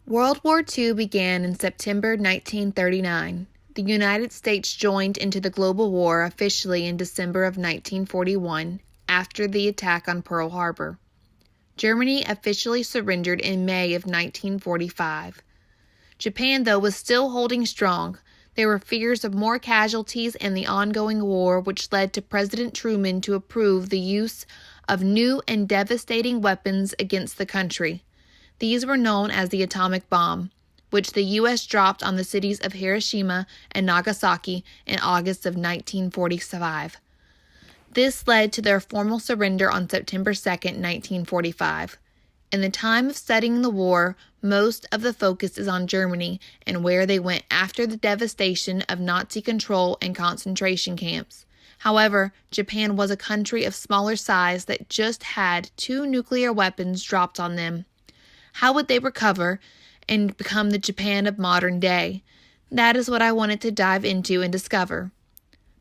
World War II began in September 1939. The United States joined into the global war officially in December of 1941 after the attack on Pearl Harbor. Germany officially surrendered in May of 1945. Japan, though, was still holding strong. There were fears of more casualties and the ongoing war, which led to President Truman to approve the use of new and devastating weapons against the country. These were known as the atomic bomb, which the U.S. dropped on the cities of Hiroshima and Nagasaki in August of 1945. This led to their formal surrender on September 2, 1945. In the time of studying the war, most of the focus is on Germany and where they went after the devastation of Nazi control and concentration camps. However, Japan was a country of smaller size that just had 2 nuclear weapons dropped on them. How would they recover and become the Japan of modern day? That is what I wanted to dive into and discover.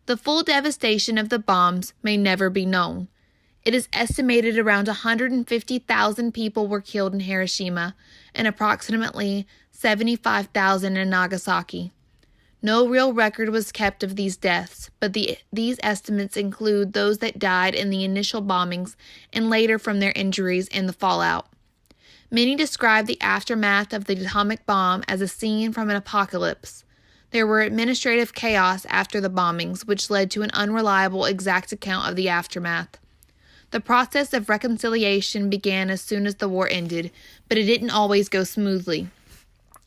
The full devastation of the bombs may never be known. It is estimated around 150,000 people were killed in Hiroshima and approximately 75,000 in Nagasaki. No real record was kept of these deaths, but these estimates include those that died in the initial bombings and later from their injuries and the fallout. Many describe the aftermath of the atomic bomb as a scene from an apocalypse. There were administrative chaos after the bombings, which led to an unreliable exact account of the aftermath. The process of reconciliation began as soon as the war ended, but it didn't always go smoothly.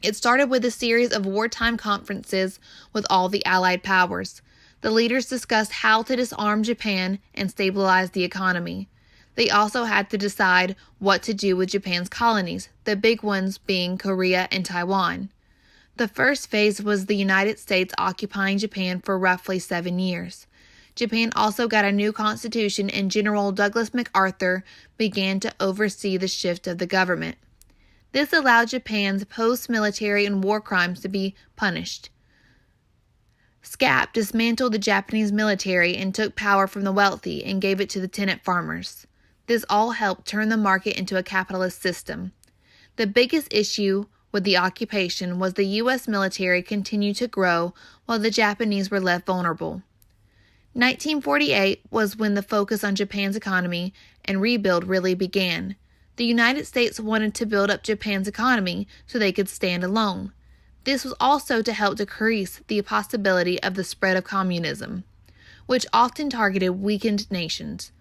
It started with a series of wartime conferences with all the Allied powers. The leaders discussed how to disarm Japan and stabilize the economy. They also had to decide what to do with Japan's colonies, the big ones being Korea and Taiwan. The first phase was the United States occupying Japan for roughly 7 years. Japan also got a new constitution, and General Douglas MacArthur began to oversee the shift of the government. This allowed Japan's post-military and war crimes to be punished. SCAP dismantled the Japanese military and took power from the wealthy and gave it to the tenant farmers. This all helped turn the market into a capitalist system. The biggest issue with the occupation was the U.S. military continued to grow while the Japanese were left vulnerable. 1948 was when the focus on Japan's economy and rebuild really began. The United States wanted to build up Japan's economy so they could stand alone. This was also to help decrease the possibility of the spread of communism, which often targeted weakened nations.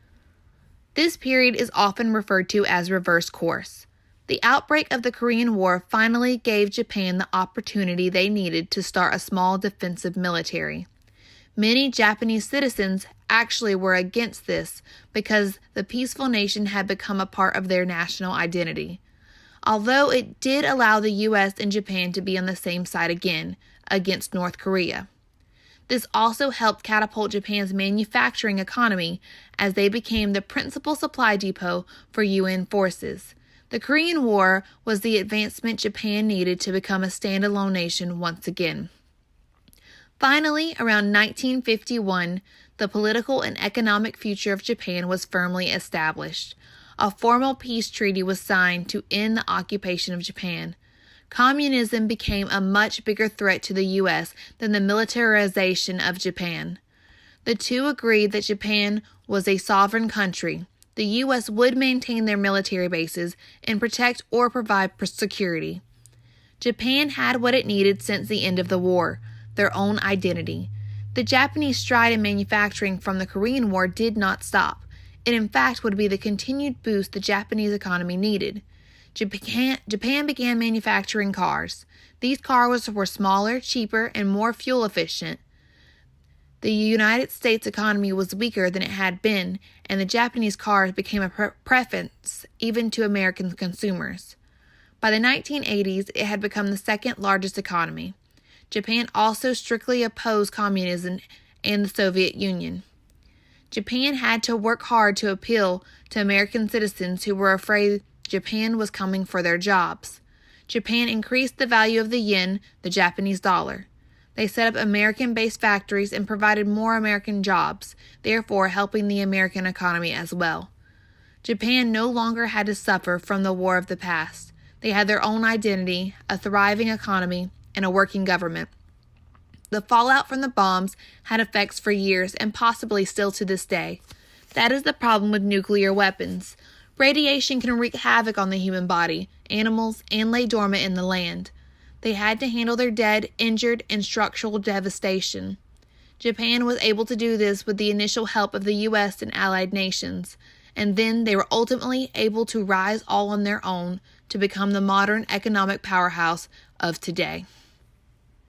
This period is often referred to as reverse course. The outbreak of the Korean War finally gave Japan the opportunity they needed to start a small defensive military. Many Japanese citizens actually were against this because the peaceful nation had become a part of their national identity. Although it did allow the U.S. and Japan to be on the same side again, against North Korea. This also helped catapult Japan's manufacturing economy as they became the principal supply depot for UN forces. The Korean War was the advancement Japan needed to become a standalone nation once again. Finally, around 1951, the political and economic future of Japan was firmly established. A formal peace treaty was signed to end the occupation of Japan. Communism became a much bigger threat to the U.S. than the militarization of Japan. The two agreed that Japan was a sovereign country. The U.S. would maintain their military bases and protect or provide security. Japan had what it needed since the end of the war, their own identity. The Japanese stride in manufacturing from the Korean War did not stop. It in fact would be the continued boost the Japanese economy needed. Japan began manufacturing cars. These cars were smaller, cheaper, and more fuel efficient. The United States economy was weaker than it had been, and the Japanese cars became a preference even to American consumers. By the 1980s, it had become the second largest economy. Japan also strictly opposed communism and the Soviet Union. Japan had to work hard to appeal to American citizens who were afraid Japan was coming for their jobs. Japan increased the value of the yen, the Japanese dollar. They set up American-based factories and provided more American jobs, therefore helping the American economy as well. Japan no longer had to suffer from the war of the past. They had their own identity, a thriving economy, and a working government. The fallout from the bombs had effects for years and possibly still to this day. That is the problem with nuclear weapons. Radiation can wreak havoc on the human body, animals, and lay dormant in the land. They had to handle their dead, injured, and structural devastation. Japan was able to do this with the initial help of the U.S. and allied nations, and then they were ultimately able to rise all on their own to become the modern economic powerhouse of today.